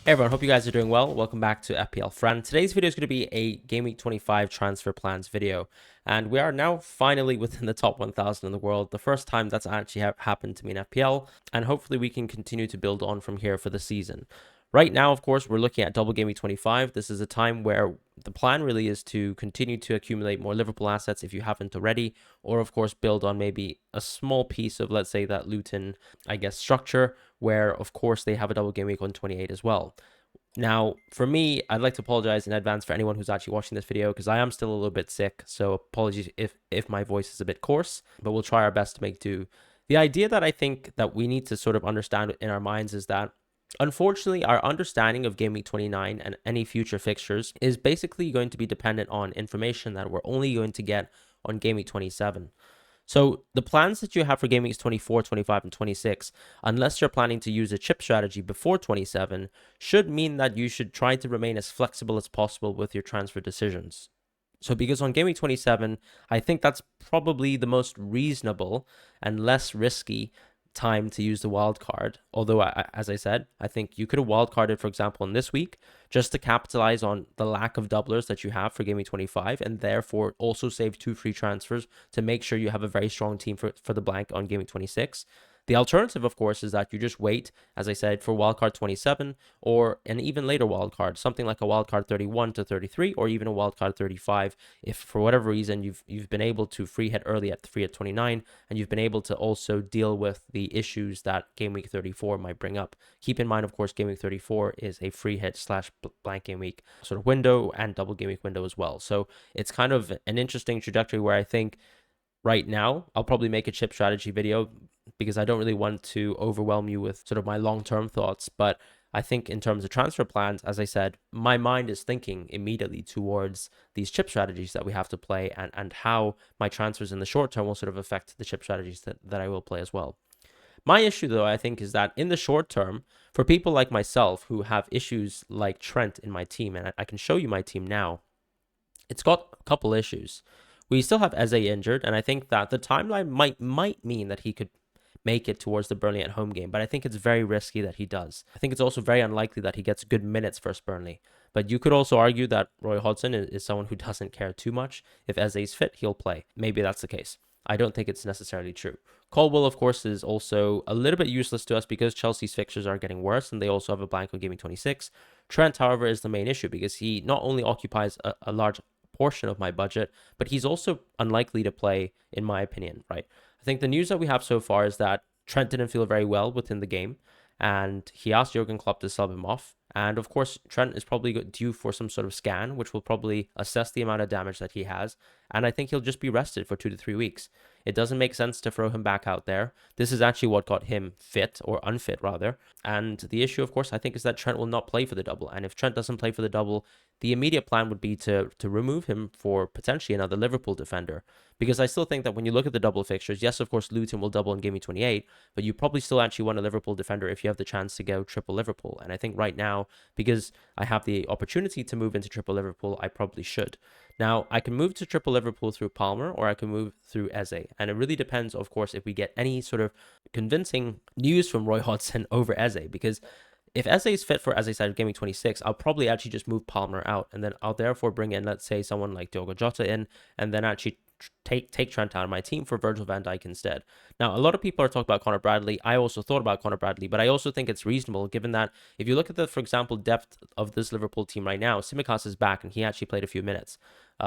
Hey everyone, hope you guys are doing well. Welcome back to FPL Fran. Today's video is going to be a Gameweek 25 transfer plans video. And we are now finally within the top 1,000 in the world. The first time that's actually happened to me in FPL. And hopefully we can continue to build on from here for the season. Right now, of course, we're looking at double Gameweek 25. This is a time where the plan really is to continue to accumulate more Liverpool assets if you haven't already. Or, of course, build on maybe a small piece of, let's say, that Luton, structure where, of course, they have a double game week on 28 as well. Now, for me, I'd like to apologize in advance for anyone who's actually watching this video because I am still a little bit sick, so apologies if my voice is a bit coarse, but we'll try our best to make do. The idea that I think that we need to sort of understand in our minds is that unfortunately, our understanding of Game Week 29 and any future fixtures is basically going to be dependent on information that we're only going to get on Game Week 27. So the plans that you have for Game Weeks 24, 25, and 26, unless you're planning to use a chip strategy before 27, should mean that you should try to remain as flexible as possible with your transfer decisions. So because on Game Week 27, I think that's probably the most reasonable and less risky time to use the wild card. Although, as I said, I think you could have wild carded, for example, in this week, just to capitalize on the lack of doublers that you have for Game Week 25, and therefore also save 2 free transfers to make sure you have a very strong team for the blank on Game Week 26. The alternative, of course, is that you just wait, as I said, for wildcard 27 or an even later wildcard, something like a wildcard 31 to 33 or even a wildcard 35. If for whatever reason you've been able to free hit early at 29 and you've been able to also deal with the issues that Game Week 34 might bring up. Keep in mind, of course, Game Week 34 is a free hit / blank Game Week sort of window and double Game Week window as well. So it's kind of an interesting trajectory where I think right now I'll probably make a chip strategy video because I don't really want to overwhelm you with sort of my long-term thoughts. But I think in terms of transfer plans, as I said, my mind is thinking immediately towards these chip strategies that we have to play and how my transfers in the short term will sort of affect the chip strategies that I will play as well. My issue, though, I think, is that in the short term, for people like myself who have issues like Trent in my team, and I can show you my team now, it's got a couple issues. We still have Eze injured, and I think that the timeline might mean that he could make it towards the Burnley at home game, but I think it's very risky that he does. I think it's also very unlikely that he gets good minutes versus Burnley. But you could also argue that Roy Hodgson is someone who doesn't care too much. If Eze's fit, he'll play. Maybe that's the case. I don't think it's necessarily true. Colwell, of course, is also a little bit useless to us because Chelsea's fixtures are getting worse and they also have a blank on Game Week 26. Trent, however, is the main issue because he not only occupies a large portion of my budget, but he's also unlikely to play, in my opinion, right? I think the news that we have so far is that Trent didn't feel very well within the game, and he asked Jurgen Klopp to sub him off. And of course, Trent is probably due for some sort of scan, which will probably assess the amount of damage that he has. And I think he'll just be rested for 2 to 3 weeks. It doesn't make sense to throw him back out there. This is actually what got him fit, or unfit rather. And the issue, of course, I think is that Trent will not play for the double. And if Trent doesn't play for the double, the immediate plan would be to remove him for potentially another Liverpool defender. Because I still think that when you look at the double fixtures, yes, of course, Luton will double in Game Week 28, but you probably still actually want a Liverpool defender if you have the chance to go triple Liverpool. And I think right now, because I have the opportunity to move into triple Liverpool, I probably should. Now, I can move to triple Liverpool through Palmer, or I can move through Eze. And it really depends, of course, if we get any sort of convincing news from Roy Hodgson over Eze, because if Eze is fit for, as I said, Game Week 26, I'll probably actually just move Palmer out, and then I'll therefore bring in, let's say, someone like Diogo Jota in, and then actually take Trent out of my team for Virgil van Dijk instead. Now, a lot of people are talking about Connor Bradley. I also thought about Connor Bradley, but I also think it's reasonable given that if you look at the, for example, depth of this Liverpool team right now, Tsimikas is back and he actually played a few minutes.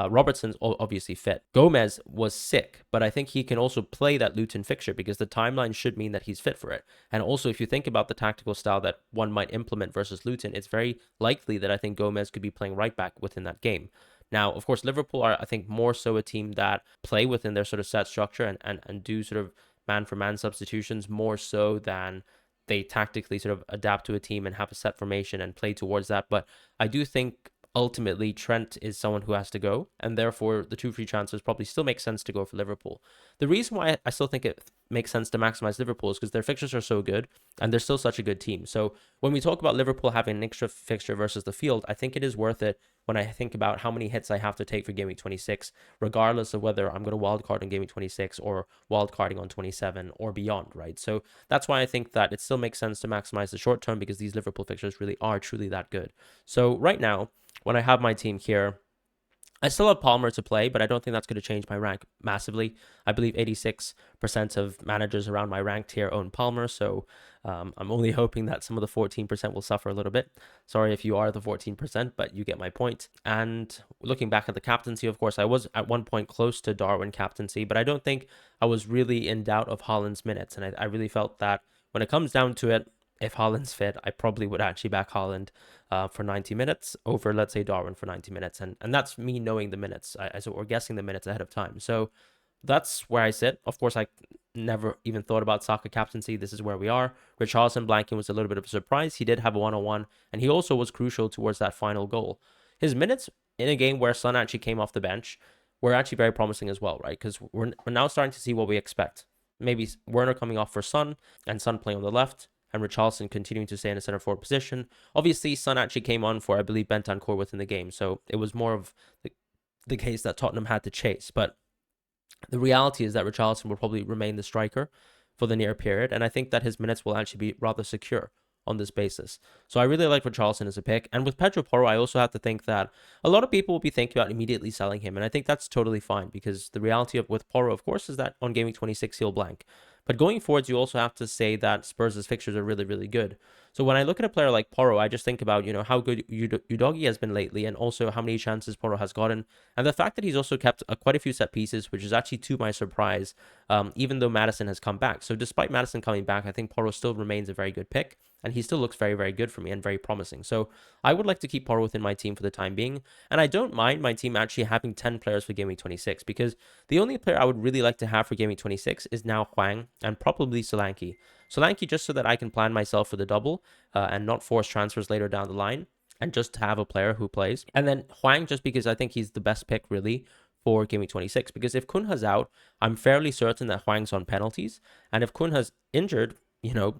Robertson's obviously fit. Gomez was sick, but I think he can also play that Luton fixture because the timeline should mean that he's fit for it. And also, if you think about the tactical style that one might implement versus Luton, it's very likely that I think Gomez could be playing right back within that game. Now, of course, Liverpool are, I think, more so a team that play within their sort of set structure and do sort of man-for-man substitutions more so than they tactically sort of adapt to a team and have a set formation and play towards that. But I do think ultimately Trent is someone who has to go, and therefore the 2 free transfers probably still make sense to go for Liverpool. The reason why I still think it makes sense to maximize Liverpool's because their fixtures are so good and they're still such a good team. So when we talk about Liverpool having an extra fixture versus the field, I think it is worth it when I think about how many hits I have to take for Game Week 26, regardless of whether I'm going to wildcard on Game Week 26 or wildcarding on 27 or beyond, right? So that's why I think that it still makes sense to maximize the short term because these Liverpool fixtures really are truly that good. So right now, when I have my team here, I still have Palmer to play, but I don't think that's going to change my rank massively. I believe 86% of managers around my ranked tier own Palmer, so I'm only hoping that some of the 14% will suffer a little bit. Sorry if you are the 14%, but you get my point. And looking back at the captaincy, of course, I was at one point close to Darwin captaincy, but I don't think I was really in doubt of Haaland's minutes. And I really felt that when it comes down to it, if Haaland's fit, I probably would actually back Haaland for 90 minutes over, let's say, Darwin for 90 minutes. And that's me knowing the minutes, or guessing the minutes ahead of time. So that's where I sit. Of course, I never even thought about Saka captaincy. This is where we are. Richarlison blanking was a little bit of a surprise. He did have a one-on-one, and he also was crucial towards that final goal. His minutes in a game where Son actually came off the bench were actually very promising as well, right? Because we're now starting to see what we expect. Maybe Werner coming off for Son and Son playing on the left, and Richarlison continuing to stay in a center forward position. Obviously, Son actually came on for, I believe, Bentancur within the game, so it was more of the case that Tottenham had to chase. But the reality is that Richarlison will probably remain the striker for the near period, and I think that his minutes will actually be rather secure on this basis. So I really like Richarlison as a pick. And with Pedro Porro, I also have to think that a lot of people will be thinking about immediately selling him, and I think that's totally fine because the reality of with Porro, of course, is that on Game Week 26 he'll blank. But going forwards, you also have to say that Spurs' fixtures are really, really good. So when I look at a player like Porro, I just think about, how good Udogie has been lately and also how many chances Porro has gotten. And the fact that he's also kept quite a few set pieces, which is actually to my surprise, even though Maddison has come back. So despite Maddison coming back, I think Porro still remains a very good pick. And he still looks very, very good for me and very promising. So I would like to keep Porro within my team for the time being. And I don't mind my team actually having 10 players for Game Week 26 because the only player I would really like to have for Game Week 26 is now Hwang and probably Solanke. Solanke just so that I can plan myself for the double and not force transfers later down the line and just have a player who plays. And then Hwang just because I think he's the best pick really for Game Week 26 because if Cunha's out, I'm fairly certain that Hwang's on penalties. And if Cunha's injured,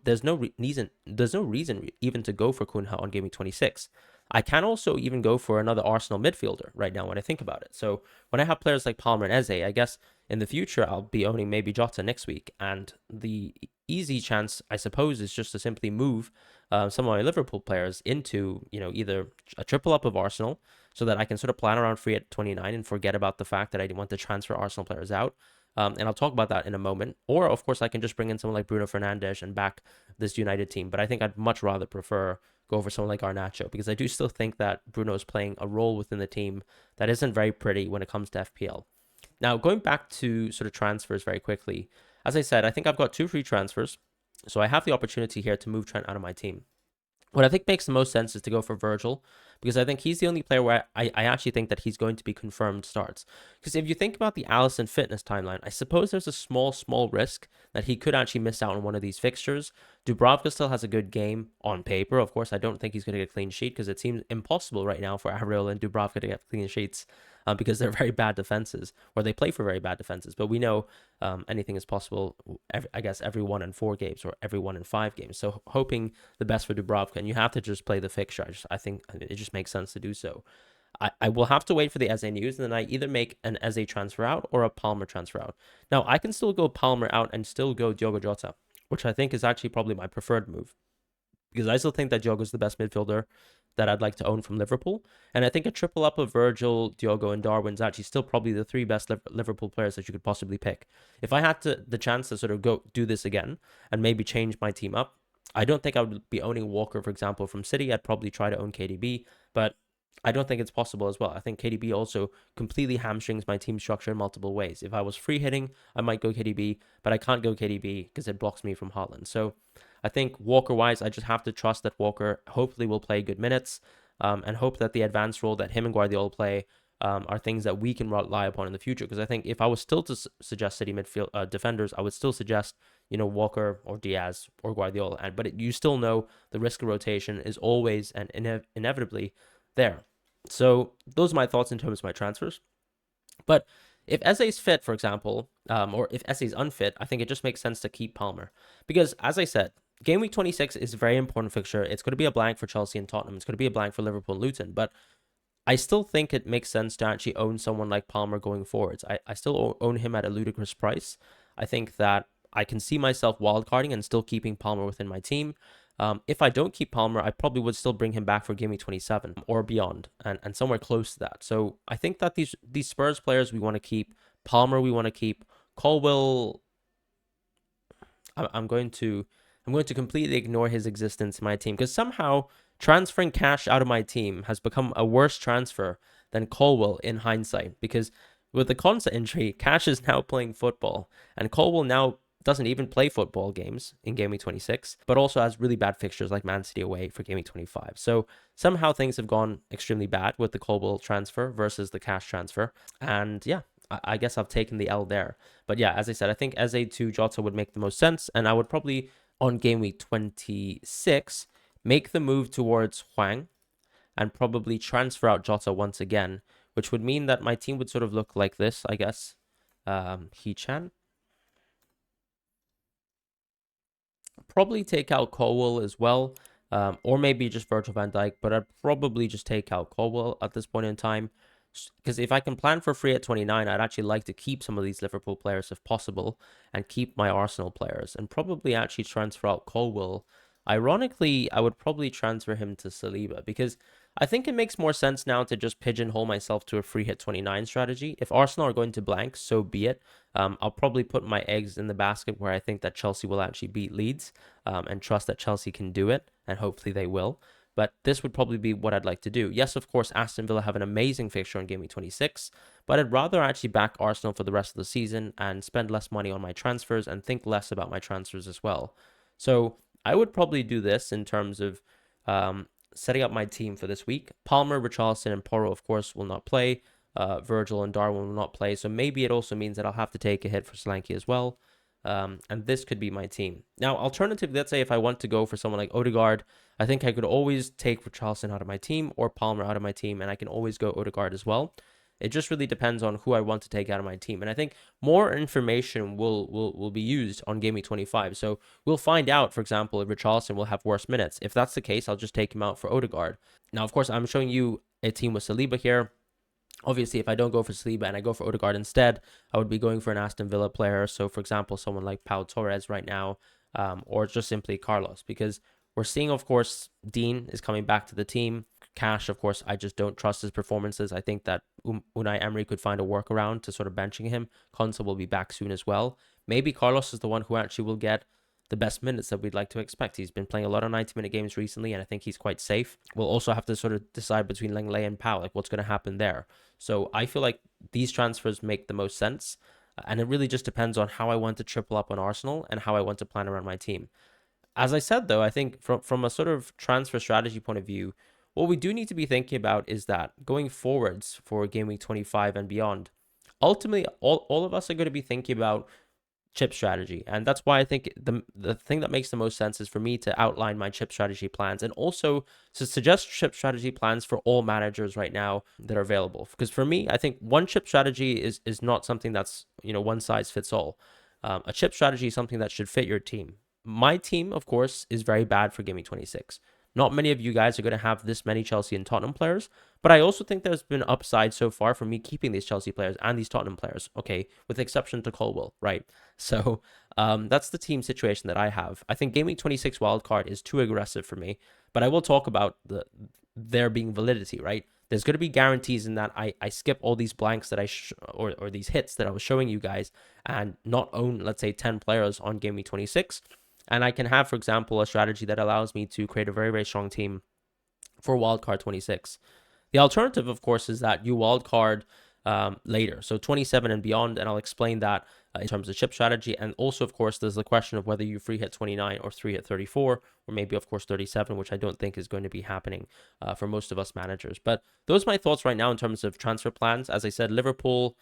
there's no reason even to go for Cunha on Game Week 26. I can also even go for another Arsenal midfielder right now when I think about it. So when I have players like Palmer and Eze, I guess in the future I'll be owning maybe Jota next week. And the easy chance, I suppose, is just to simply move some of my Liverpool players into, either a triple up of Arsenal so that I can sort of plan around free at 29 and forget about the fact that I want to transfer Arsenal players out. And I'll talk about that in a moment. Or, of course, I can just bring in someone like Bruno Fernandes and back this United team. But I think I'd much rather prefer go over someone like Garnacho because I do still think that Bruno is playing a role within the team that isn't very pretty when it comes to FPL. Now, going back to sort of transfers very quickly, as I said, I think I've got 2 free transfers. So I have the opportunity here to move Trent out of my team. What I think makes the most sense is to go for Virgil because I think he's the only player where I actually think that he's going to be confirmed starts. Because if you think about the Alisson fitness timeline, I suppose there's a small risk that he could actually miss out on one of these fixtures. Dubravka still has a good game on paper. Of course, I don't think he's going to get a clean sheet because it seems impossible right now for Areola and Dubravka to get clean sheets. Because they're very bad defenses, or they play for very bad defenses. But we know anything is possible, I guess, every 1 in 4 games or every 1 in 5 games. So hoping the best for Dubravka, and you have to just play the fixture. I think it just makes sense to do so. I will have to wait for the Eze news, and then I either make an Eze transfer out or a Palmer transfer out. Now, I can still go Palmer out and still go Diogo Jota, which I think is actually probably my preferred move. Because I still think that Diogo's the best midfielder that I'd like to own from Liverpool. And I think a triple up of Virgil, Diogo, and Darwin's actually still probably the 3 best Liverpool players that you could possibly pick. If I had the chance to sort of go do this again and maybe change my team up, I don't think I would be owning Walker, for example, from City. I'd probably try to own KDB, but I don't think it's possible as well. I think KDB also completely hamstrings my team structure in multiple ways. If I was free hitting, I might go KDB, but I can't go KDB because it blocks me from Haaland. So I think Walker-wise, I just have to trust that Walker hopefully will play good minutes and hope that the advanced role that him and Guardiola play are things that we can rely upon in the future. Because I think if I was still to suggest City midfield defenders, I would still suggest, Walker or Diaz or Guardiola. But you still know the risk of rotation is always and inevitably there. So those are my thoughts in terms of my transfers. But If Eze's fit, for example, or if Eze's unfit, I think it just makes sense to keep Palmer. Because, as I said, Game Week 26 is a very important fixture. It's going to be a blank for Chelsea and Tottenham. It's going to be a blank for Liverpool and Luton. But I still think it makes sense to actually own someone like Palmer going forwards. I still own him at a ludicrous price. I think that I can see myself wildcarding and still keeping Palmer within my team. If I don't keep Palmer, I probably would still bring him back for Game Week 27 or beyond, and somewhere close to that. So I think that these Spurs players we want to keep. Palmer we want to keep. Colwill, I'm going to completely ignore his existence in my team because somehow transferring cash out of my team has become a worse transfer than Colwill in hindsight, because with the Konsa injury, Cash is now playing football, and Colwill now doesn't even play football games in Game Week 26, but also has really bad fixtures like Man City away for Game Week 25. So somehow things have gone extremely bad with the Colwill transfer versus the Cash transfer. And yeah, I guess I've taken the L there. But yeah, as I said, I think Eze to Jota would make the most sense. And I would probably, on Game Week 26, make the move towards Hwang and probably transfer out Jota once again, which would mean that my team would sort of look like this, I guess. Hee-chan. Probably take out Colwill as well, or maybe just Virgil van Dijk, but I'd probably just take out Colwill at this point in time, because if I can plan for free at 29, I'd actually like to keep some of these Liverpool players if possible and keep my Arsenal players and probably actually transfer out Colwill. Ironically, I would probably transfer him to Saliba because I think it makes more sense now to just pigeonhole myself to a free hit 29 strategy. If Arsenal are going to blank, so be it. I'll probably put my eggs in the basket where I think that Chelsea will actually beat Leeds, and trust that Chelsea can do it, and hopefully they will. But this would probably be what I'd like to do. Yes, of course, Aston Villa have an amazing fixture on Game Week 26, but I'd rather actually back Arsenal for the rest of the season and spend less money on my transfers and think less about my transfers as well. So I would probably do this in terms of setting up my team for this week. Palmer, Richarlison, and Porro, of course, will not play. Virgil and Darwin will not play. So maybe it also means that I'll have to take a hit for Solanke as well. And this could be my team. Now, alternatively, let's say if I want to go for someone like Odegaard, I think I could always take Richarlison out of my team or Palmer out of my team, and I can always go Odegaard as well. It just really depends on who I want to take out of my team. And I think more information will be used on Game Week 25. So we'll find out, for example, if Richarlison will have worse minutes. If that's the case, I'll just take him out for Odegaard. Now, of course, I'm showing you a team with Saliba here. Obviously, if I don't go for Saliba and I go for Odegaard instead, I would be going for an Aston Villa player. So, for example, someone like Pau Torres right now, or just simply Carlos, because we're seeing, of course, Dean is coming back to the team. Cash, of course, I just don't trust his performances. I think that Unai Emery could find a workaround to sort of benching him. Konsa will be back soon as well. Maybe Carlos is the one who actually will get the best minutes that we'd like to expect. He's been playing a lot of 90-minute games recently, and I think he's quite safe. We'll also have to sort of decide between Lenglet and Pau, like what's going to happen there. So I feel like these transfers make the most sense, and it really just depends on how I want to triple up on Arsenal and how I want to plan around my team. As I said, though, I think from a sort of transfer strategy point of view, what we do need to be thinking about is that going forwards for Game Week 25 and beyond, ultimately, all of us are going to be thinking about chip strategy. And that's why I think the thing that makes the most sense is for me to outline my chip strategy plans and also to suggest chip strategy plans for all managers right now that are available. Because for me, I think one chip strategy is not something that's, one size fits all. A chip strategy is something that should fit your team. My team, of course, is very bad for Game Week 26. Not many of you guys are going to have this many Chelsea and Tottenham players, but I also think there's been upside so far for me keeping these Chelsea players and these Tottenham players, okay, with the exception to Colwill, right? So that's the team situation that I have. I think Game Week 26 wildcard is too aggressive for me, but I will talk about there being validity, right? There's going to be guarantees in that I skip all these blanks that or these hits that I was showing you guys and not own, let's say, 10 players on Game Week 26. And I can have, for example, a strategy that allows me to create a very, very strong team for wildcard 26. The alternative, of course, is that you wildcard later, so 27 and beyond, and I'll explain that in terms of chip strategy. And also, of course, there's the question of whether you free hit 29 or 3 hit 34, or maybe, of course, 37, which I don't think is going to be happening for most of us managers. But those are my thoughts right now in terms of transfer plans. As I said, Liverpool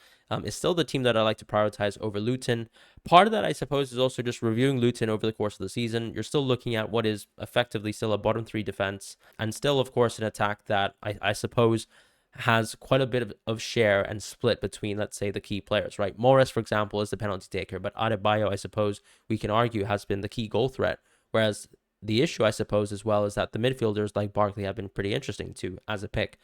is still the team that I like to prioritize over Luton. Part of that, I suppose, is also just reviewing Luton over the course of the season. You're still looking at what is effectively still a bottom three defense, and still, of course, an attack that I suppose has quite a bit of share and split between, let's say, the key players, right? Morris, for example, is the penalty taker, but Adebayo, I suppose we can argue, has been the key goal threat. Whereas the issue, I suppose, as well, is that the midfielders like Barkley have been pretty interesting too as a pick.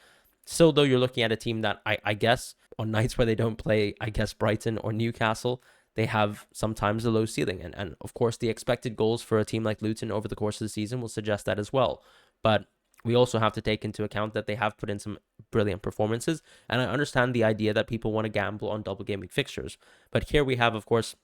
Still, though, you're looking at a team that I guess on nights where they don't play, I guess, Brighton or Newcastle, they have sometimes a low ceiling. And of course, the expected goals for a team like Luton over the course of the season will suggest that as well. But we also have to take into account that they have put in some brilliant performances. And I understand the idea that people want to gamble on double game week fixtures. But here we have, of course,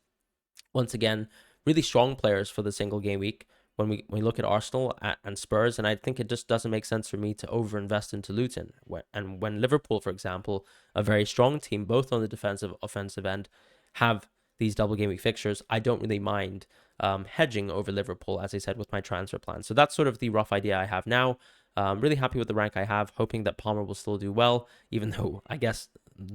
once again, really strong players for the single game week. When we look at Arsenal and Spurs, and I think it just doesn't make sense for me to overinvest into Luton. And when Liverpool, for example, a very strong team, both on the defensive, offensive end, have these double game week fixtures, I don't really mind hedging over Liverpool, as I said, with my transfer plan. So that's sort of the rough idea I have now. Really happy with the rank I have, hoping that Palmer will still do well, even though I guess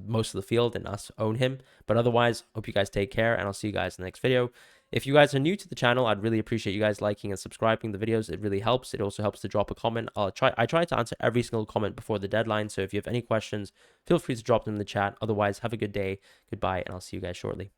most of the field and us own him. But otherwise, hope you guys take care, and I'll see you guys in the next video. If you guys are new to the channel, I'd really appreciate you guys liking and subscribing the videos. It really helps. It also helps to drop a comment. I try to answer every single comment before the deadline. So if you have any questions, feel free to drop them in the chat. Otherwise, have a good day. Goodbye, and I'll see you guys shortly.